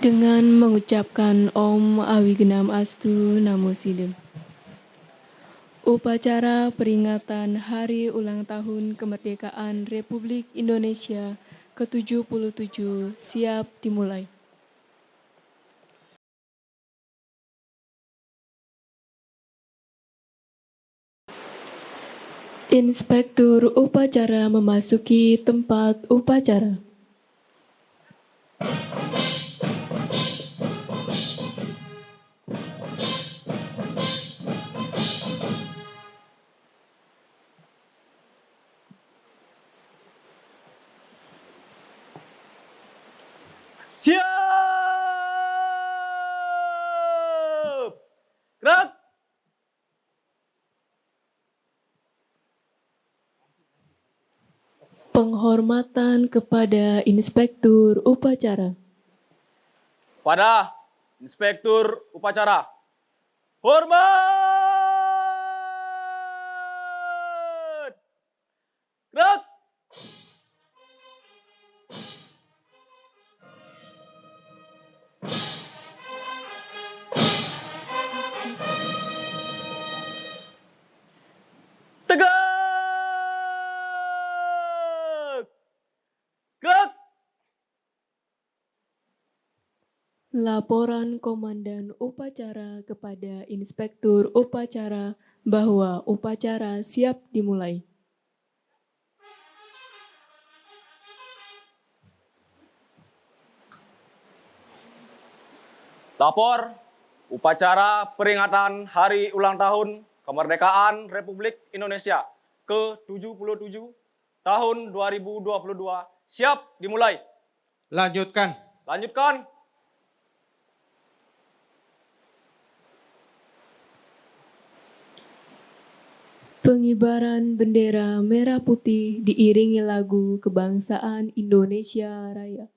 Dengan mengucapkan Om Awigenam Astu Namo Sidem. Upacara peringatan Hari Ulang Tahun Kemerdekaan Republik Indonesia ke-77 siap dimulai. Inspektur upacara memasuki tempat upacara. Siap! Gerak! Penghormatan kepada Inspektur Upacara. Pada Inspektur Upacara. Hormat! Gerak! Tegak! Gerak! Laporan Komandan Upacara kepada Inspektur Upacara bahwa upacara siap dimulai. Lapor upacara peringatan Hari Ulang Tahun Kemerdekaan Republik Indonesia ke-77 tahun 2022 siap dimulai. Lanjutkan. Lanjutkan. Pengibaran bendera merah putih diiringi lagu kebangsaan Indonesia Raya.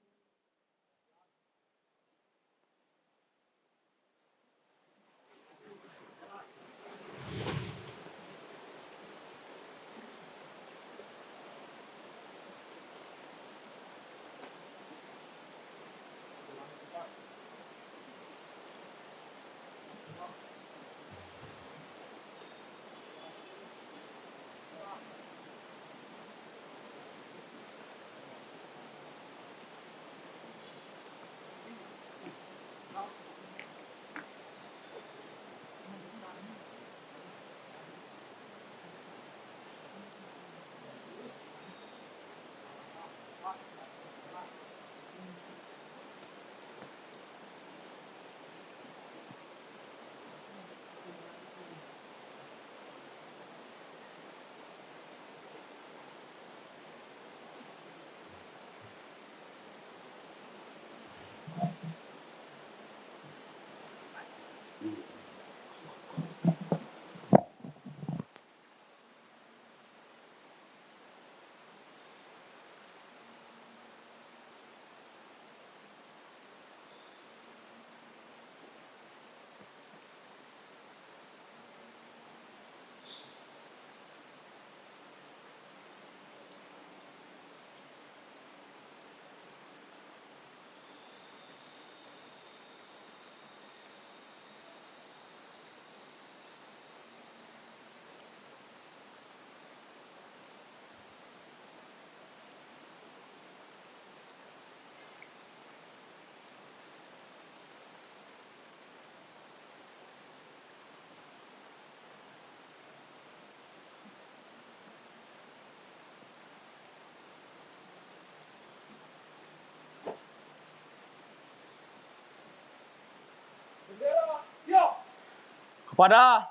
Kepada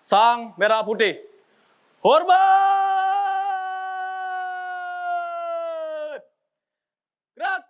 Sang Merah Putih. Hormat! Gerak!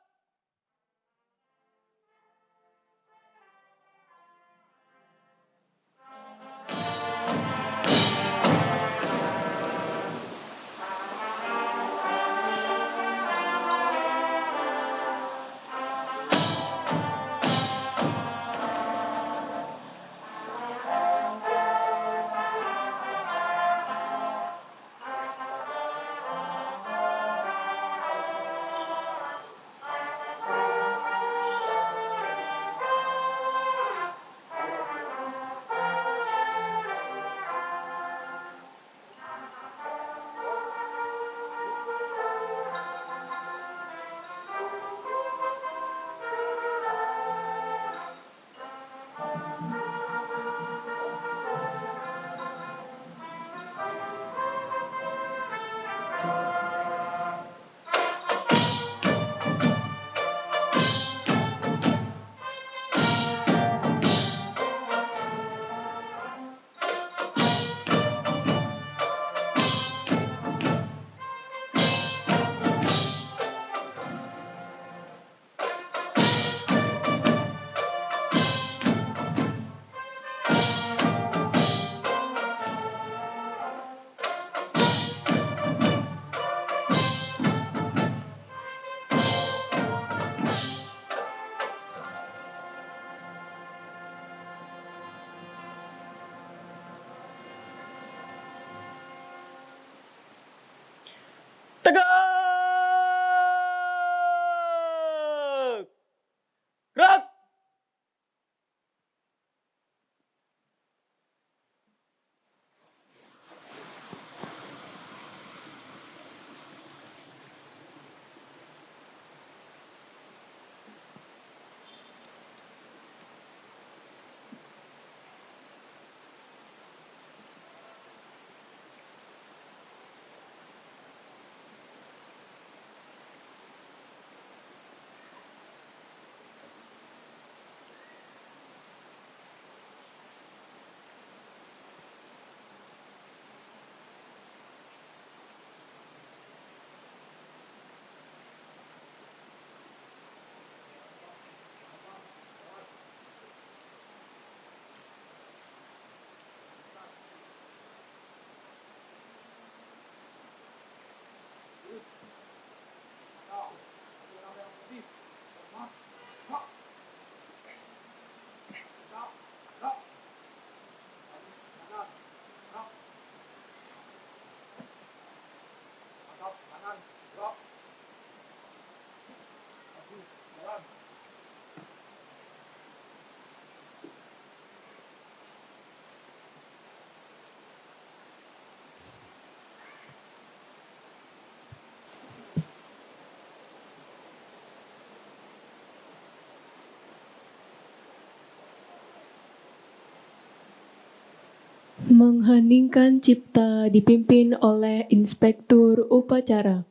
Mengheningkan cipta dipimpin oleh Inspektur Upacara.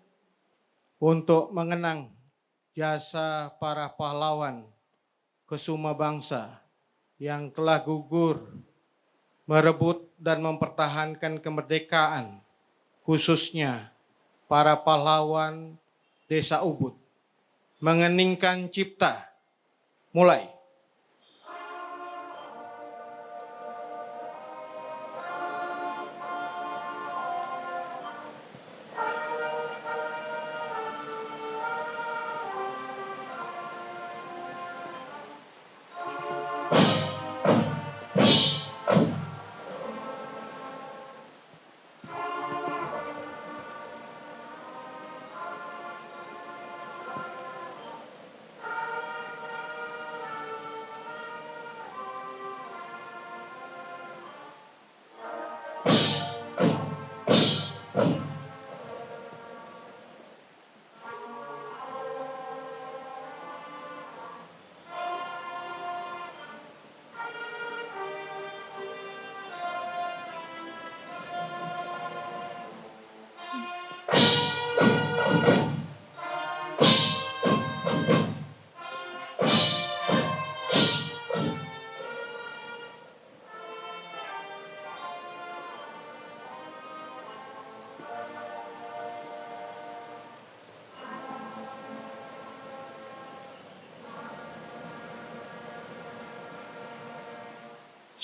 Untuk mengenang jasa para pahlawan kesuma bangsa yang telah gugur merebut dan mempertahankan kemerdekaan, khususnya para pahlawan Desa Ubud. Mengeningkan cipta, mulai.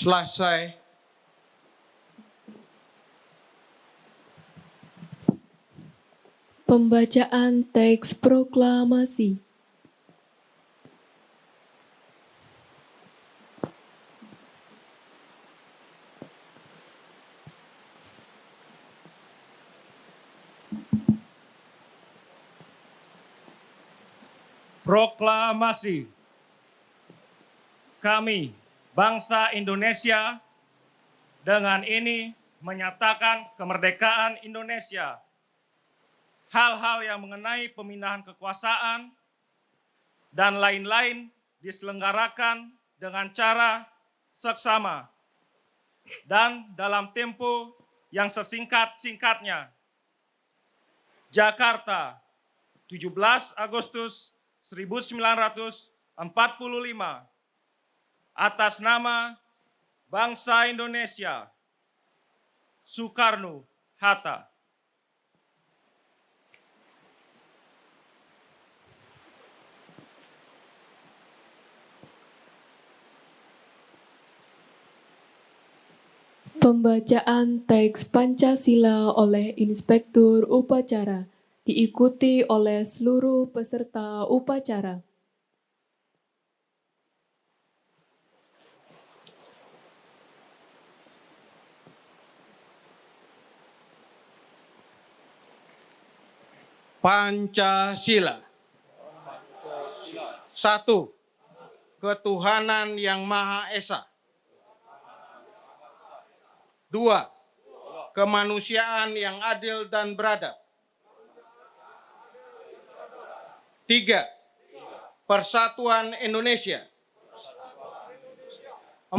Selesai. Pembacaan teks proklamasi. Proklamasi. Kami, bangsa Indonesia, dengan ini menyatakan kemerdekaan Indonesia. Hal-hal yang mengenai pemindahan kekuasaan dan lain-lain diselenggarakan dengan cara seksama dan dalam tempo yang sesingkat-singkatnya. Jakarta, 17 Agustus 1945, atas nama bangsa Indonesia, Soekarno-Hatta. Pembacaan teks Pancasila oleh Inspektur Upacara diikuti oleh seluruh peserta upacara. Pancasila. 1. Ketuhanan yang Maha Esa. 2. Kemanusiaan yang adil dan beradab. 3. Persatuan Indonesia. 4.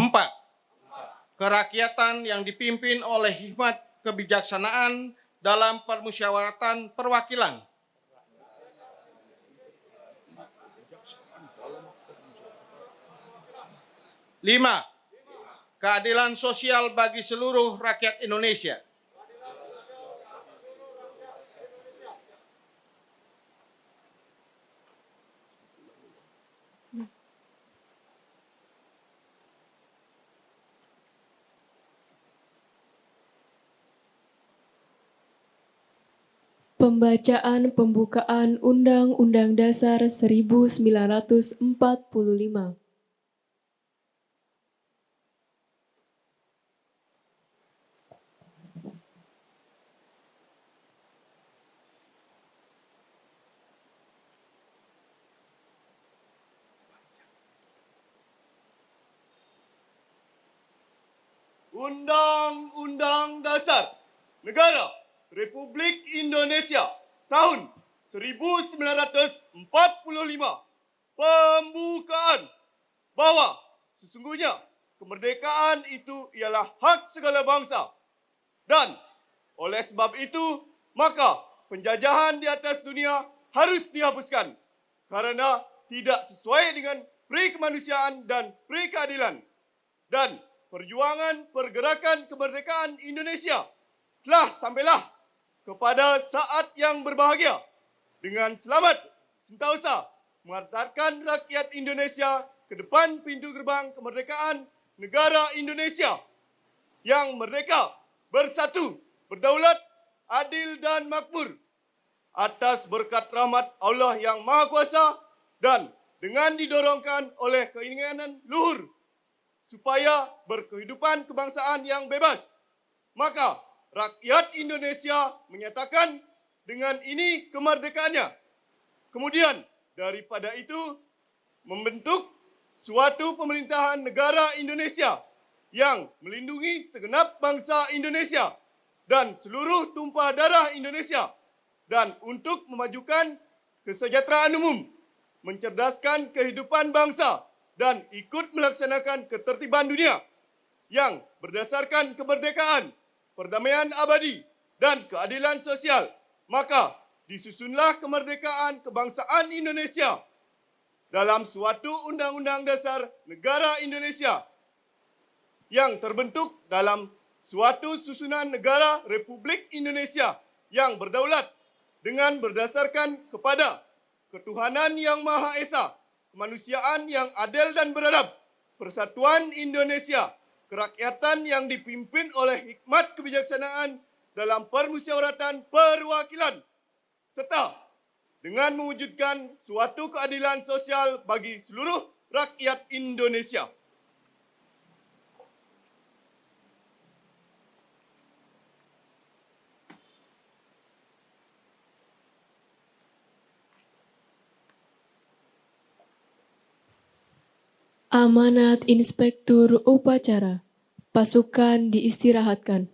Kerakyatan yang dipimpin oleh hikmat kebijaksanaan dalam permusyawaratan perwakilan. 5. Keadilan sosial bagi seluruh rakyat Indonesia. 6. Pembacaan pembukaan Undang-Undang Dasar 1945. Undang-Undang Dasar Negara Republik Indonesia tahun 1945. Pembukaan bahwa sesungguhnya kemerdekaan itu ialah hak segala bangsa. Dan oleh sebab itu, maka penjajahan di atas dunia harus dihapuskan karena tidak sesuai dengan peri kemanusiaan dan peri keadilan. Dan perjuangan pergerakan kemerdekaan Indonesia telah sampailah kepada saat yang berbahagia dengan selamat sentausa mengantarkan rakyat Indonesia ke depan pintu gerbang kemerdekaan negara Indonesia yang merdeka, bersatu, berdaulat, adil dan makmur atas berkat rahmat Allah yang Maha Kuasa dan dengan didorongkan oleh keinginan luhur supaya berkehidupan kebangsaan yang bebas. Maka rakyat Indonesia menyatakan dengan ini kemerdekaannya. Kemudian daripada itu membentuk suatu pemerintahan negara Indonesia yang melindungi segenap bangsa Indonesia dan seluruh tumpah darah Indonesia dan untuk memajukan kesejahteraan umum, mencerdaskan kehidupan bangsa dan ikut melaksanakan ketertiban dunia yang berdasarkan kemerdekaan, perdamaian abadi dan keadilan sosial. Maka disusunlah kemerdekaan kebangsaan Indonesia dalam suatu undang-undang dasar negara Indonesia yang terbentuk dalam suatu susunan negara Republik Indonesia yang berdaulat dengan berdasarkan kepada ketuhanan yang Maha Esa, kemanusiaan yang adil dan beradab, persatuan Indonesia, kerakyatan yang dipimpin oleh hikmat kebijaksanaan dalam permusyawaratan perwakilan, serta dengan mewujudkan suatu keadilan sosial bagi seluruh rakyat Indonesia. Amanat Inspektur Upacara. Pasukan diistirahatkan.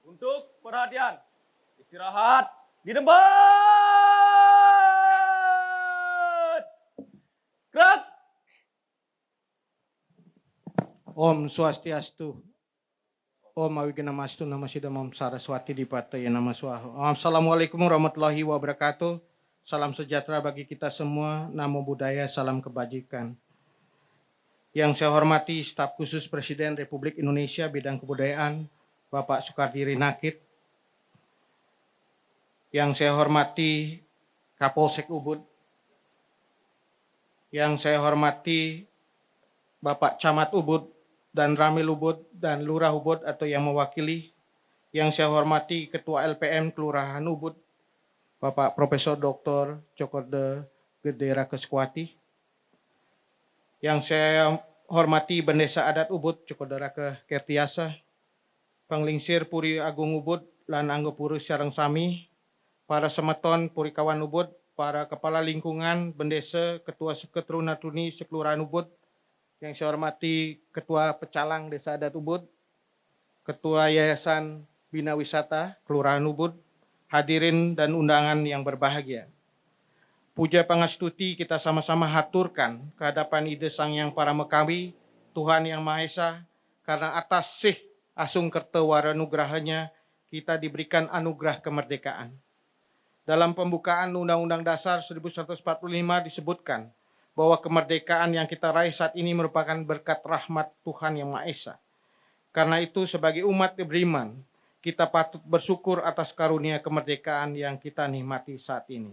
Untuk perhatian, istirahat di tempat. Gerak. Om Swastiastu. Om Awiganamastu Namasida Om Saraswati Dipataya Namaswaha. Assalamualaikum warahmatullahi wabarakatuh. Salam sejahtera bagi kita semua. Namo Buddhaya, salam kebajikan. Yang saya hormati Staf Khusus Presiden Republik Indonesia Bidang Kebudayaan, Bapak Sukardiri Nakit. Yang saya hormati Kapolsek Ubud. Yang saya hormati Bapak Camat Ubud dan Ramil Ubud dan Lurah Ubud atau yang mewakili. Yang saya hormati Ketua LPM Kelurahan Ubud, Bapak Profesor Dr. Cokorde Gede Rakeskuati. Yang saya hormati Bendesa Adat Ubud Cokorde Rake Kertiasa, Panglingsir Puri Agung Ubud lan Anggo Puri Sareng Sami, para semeton Puri Kawan Ubud, para kepala lingkungan, Bendesa, Ketua Seketru Natuni Sekelurahan Ubud. Yang saya hormati Ketua Pecalang Desa Adat Ubud, Ketua Yayasan Bina Wisata Kelurahan Ubud, hadirin dan undangan yang berbahagia. Puja pangastuti kita sama-sama haturkan kehadapan Ide Sang Yang Paramekawi, Tuhan Yang Maha Esa, karena atas sih asung kertewara nugrahanya kita diberikan anugerah kemerdekaan. Dalam pembukaan Undang-Undang Dasar 1945 disebutkan bahwa kemerdekaan yang kita raih saat ini merupakan berkat rahmat Tuhan Yang Maha Esa. Karena itu sebagai umat beriman, kita patut bersyukur atas karunia kemerdekaan yang kita nikmati saat ini.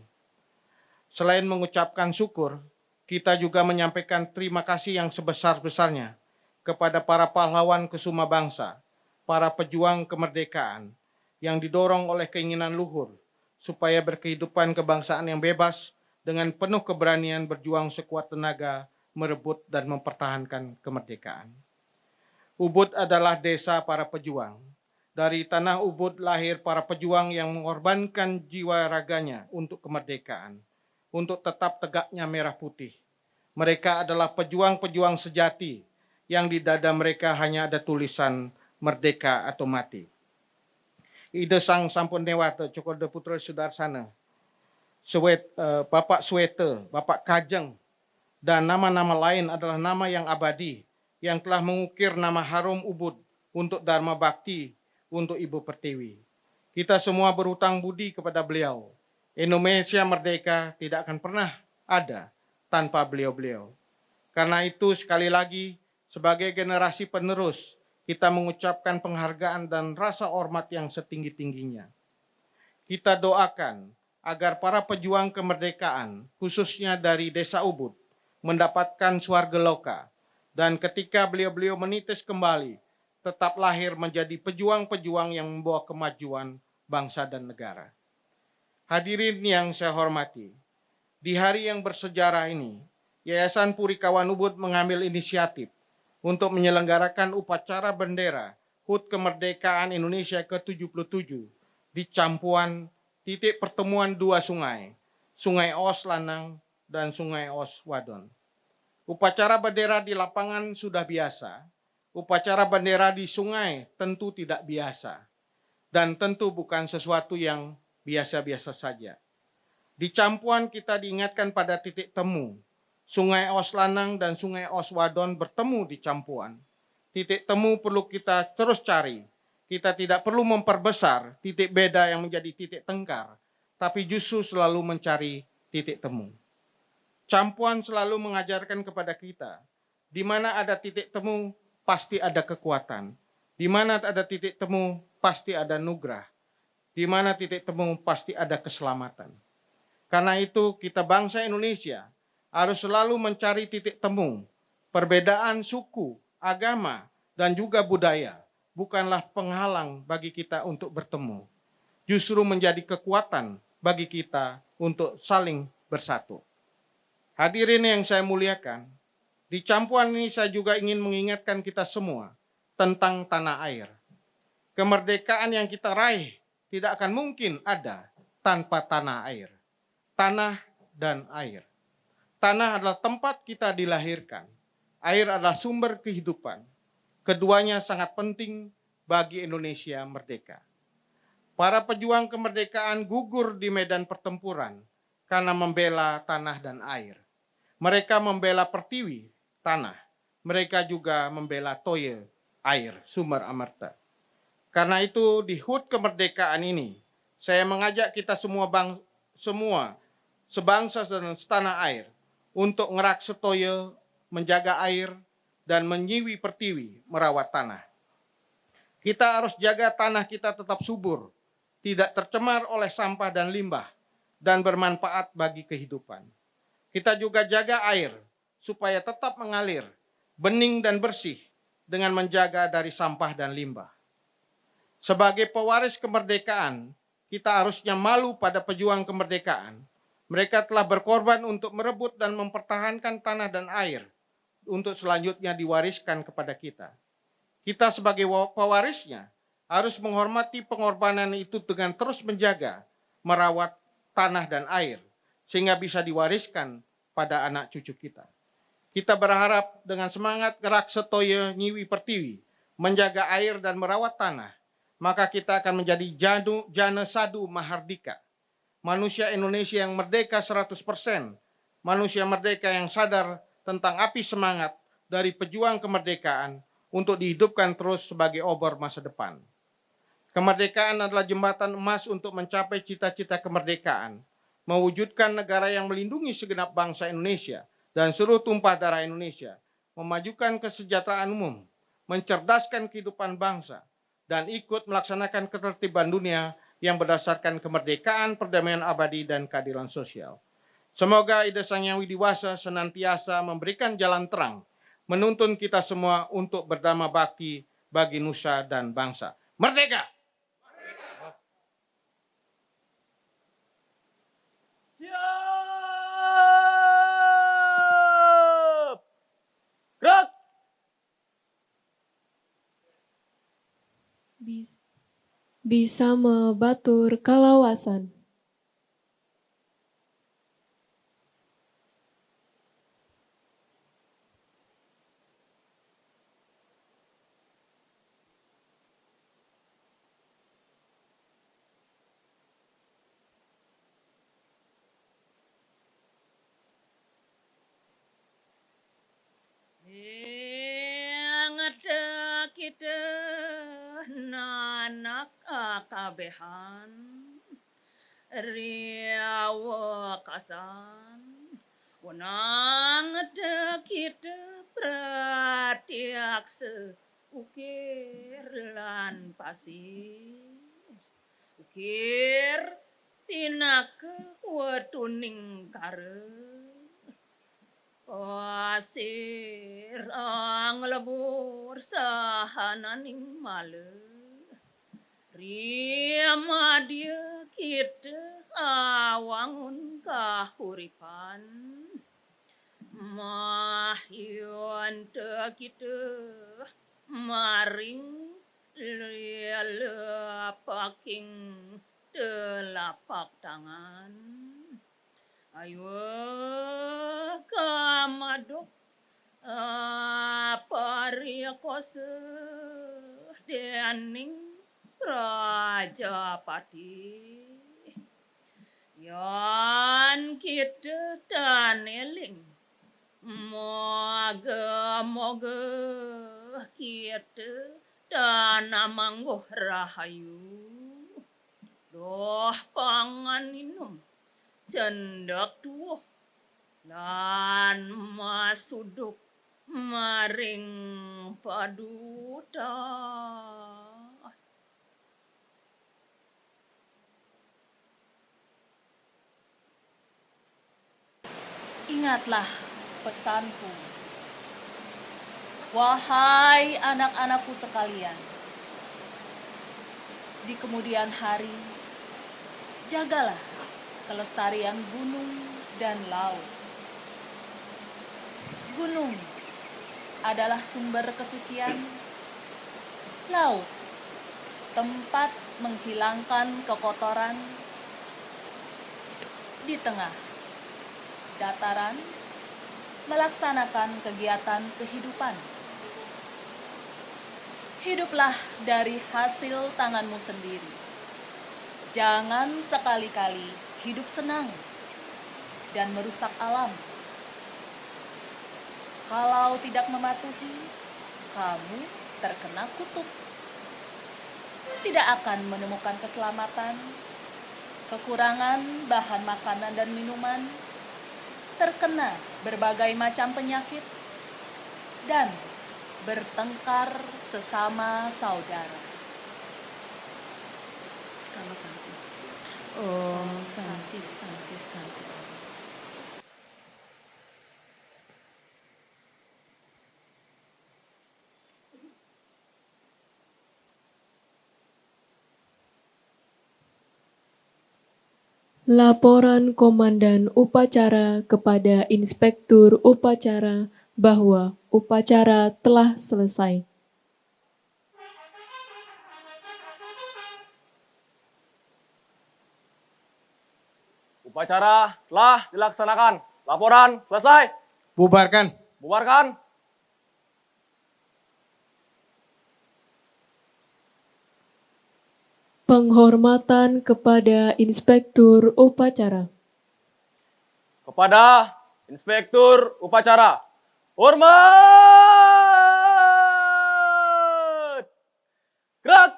Selain mengucapkan syukur, kita juga menyampaikan terima kasih yang sebesar-besarnya kepada para pahlawan kesuma bangsa, para pejuang kemerdekaan yang didorong oleh keinginan luhur supaya berkehidupan kebangsaan yang bebas dengan penuh keberanian berjuang sekuat tenaga merebut dan mempertahankan kemerdekaan. Ubud adalah desa para pejuang. Dari tanah Ubud lahir para pejuang yang mengorbankan jiwa raganya untuk kemerdekaan, untuk tetap tegaknya merah putih. Mereka adalah pejuang-pejuang sejati yang di dada mereka hanya ada tulisan merdeka atau mati. Ide Sang Sampun Dewata Cokorde Putra Sudarsana, Bapak Swete, Bapak Kajeng, dan nama-nama lain adalah nama yang abadi yang telah mengukir nama harum Ubud untuk Dharma Bakti untuk Ibu Pertiwi. Kita semua berhutang budi kepada beliau. Indonesia merdeka tidak akan pernah ada tanpa beliau-beliau. Karena itu sekali lagi sebagai generasi penerus kita mengucapkan penghargaan dan rasa hormat yang setinggi-tingginya. Kita doakan agar para pejuang kemerdekaan khususnya dari Desa Ubud mendapatkan swarga loka dan ketika beliau-beliau menitis kembali tetap lahir menjadi pejuang-pejuang yang membawa kemajuan bangsa dan negara. Hadirin yang saya hormati, di hari yang bersejarah ini, Yayasan Purikawan Ubud mengambil inisiatif untuk menyelenggarakan upacara bendera HUT Kemerdekaan Indonesia ke-77 di Campuan, titik pertemuan dua sungai, Sungai Os Lanang dan Sungai Os Wadon. Upacara bendera di lapangan sudah biasa, upacara bendera di sungai tentu tidak biasa, dan tentu bukan sesuatu yang biasa-biasa saja. Di Campuan kita diingatkan pada titik temu, Sungai Os Lanang dan Sungai Os Wadon bertemu di Campuan. Titik temu perlu kita terus cari. Kita tidak perlu memperbesar titik beda yang menjadi titik tengkar, tapi justru selalu mencari titik temu. Campuan selalu mengajarkan kepada kita, di mana ada titik temu pasti ada kekuatan, di mana ada titik temu pasti ada nugrah, di mana titik temu pasti ada keselamatan. Karena itu kita bangsa Indonesia harus selalu mencari titik temu. Perbedaan suku, agama, dan juga budaya bukanlah penghalang bagi kita untuk bertemu. Justru menjadi kekuatan bagi kita untuk saling bersatu. Hadirin yang saya muliakan, di Campuan ini saya juga ingin mengingatkan kita semua tentang tanah air. Kemerdekaan yang kita raih tidak akan mungkin ada tanpa tanah air. Tanah dan air. Tanah adalah tempat kita dilahirkan. Air adalah sumber kehidupan. Keduanya sangat penting bagi Indonesia merdeka. Para pejuang kemerdekaan gugur di medan pertempuran karena membela tanah dan air. Mereka membela Pertiwi, tanah. Mereka juga membela Toye, air, sumber amarta. Karena itu di HUT kemerdekaan ini, saya mengajak kita semua sebangsa dan setanah air untuk ngerak setoye, menjaga air, dan menyiwi Pertiwi, merawat tanah. Kita harus jaga tanah kita tetap subur, tidak tercemar oleh sampah dan limbah, dan bermanfaat bagi kehidupan. Kita juga jaga air, supaya tetap mengalir, bening dan bersih, dengan menjaga dari sampah dan limbah. Sebagai pewaris kemerdekaan, kita harusnya malu pada pejuang kemerdekaan. Mereka telah berkorban untuk merebut dan mempertahankan tanah dan air untuk selanjutnya diwariskan kepada kita. Kita sebagai pewarisnya harus menghormati pengorbanan itu dengan terus menjaga, merawat tanah dan air, sehingga bisa diwariskan pada anak cucu kita. Kita berharap dengan semangat gerak setoye nyiwi Pertiwi, menjaga air dan merawat tanah, maka kita akan menjadi jana sadu mahardika. Manusia Indonesia yang merdeka 100%, manusia merdeka yang sadar tentang api semangat dari pejuang kemerdekaan untuk dihidupkan terus sebagai obor masa depan. Kemerdekaan adalah jembatan emas untuk mencapai cita-cita kemerdekaan, mewujudkan negara yang melindungi segenap bangsa Indonesia dan seluruh tumpah darah Indonesia, memajukan kesejahteraan umum, mencerdaskan kehidupan bangsa, dan ikut melaksanakan ketertiban dunia yang berdasarkan kemerdekaan, perdamaian abadi, dan keadilan sosial. Semoga ide Sang Yang Widiwasa senantiasa memberikan jalan terang, menuntun kita semua untuk berdharma bakti bagi nusa dan bangsa. Merdeka! Siap! Gerak! Bisa mebatur kalawasan. kabehan riawakasan wenang dekit pratiakse ukir lan pasir ukir tinak wetuning kare pasir ang lebur sahananing male Riamadia kita awangun kahuripan Mahyun te kita maring lepaking telapak tangan Ayo kamadok pariakose dening Rajapati Yan kita taneling Moga-moga kita tanamangguh rahayu Doh pangan minum cendak tuh Lan masuduk maring paduta Ingatlah pesanku, wahai anak-anakku sekalian. Di kemudian hari, jagalah kelestarian gunung dan laut. Gunung adalah sumber kesucian, laut tempat menghilangkan kekotoran, di tengah dataran melaksanakan kegiatan kehidupan. Hiduplah dari hasil tanganmu sendiri. Jangan sekali-kali hidup senang dan merusak alam. Kalau tidak mematuhi, kamu terkena kutuk. Tidak akan menemukan keselamatan, kekurangan bahan makanan dan minuman, terkena berbagai macam penyakit, dan bertengkar sesama saudara. Kalau Santi. Oh, Santi. Laporan Komandan Upacara kepada Inspektur Upacara bahwa upacara telah selesai. Upacara telah dilaksanakan. Laporan selesai. Bubarkan. Bubarkan. Penghormatan kepada Inspektur Upacara. Kepada Inspektur Upacara. Hormat! Gerak!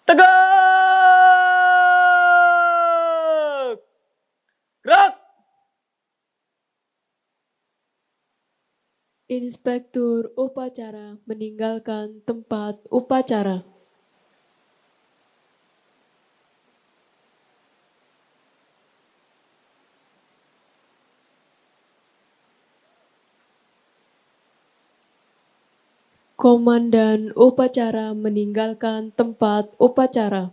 Tegak! Gerak! Inspektur Upacara meninggalkan tempat upacara. Komandan Upacara meninggalkan tempat upacara.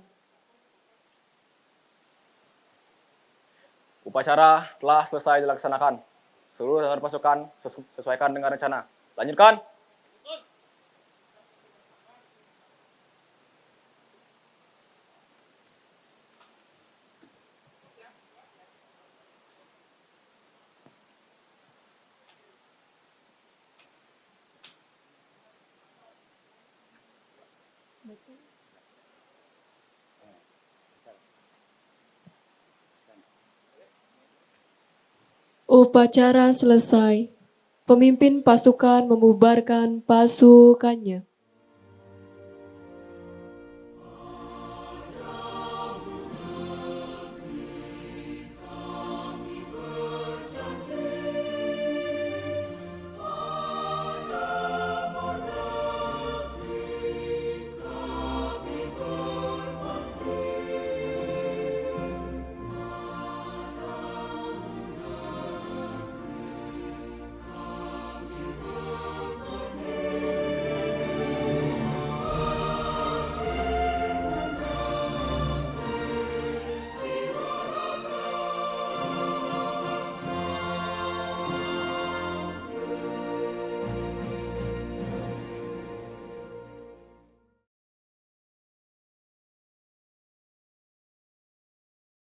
Upacara telah selesai dilaksanakan. Seluruh jalangan pasukan sesuaikan dengan rencana. Lanjutkan. Upacara selesai. Pemimpin pasukan membubarkan pasukannya.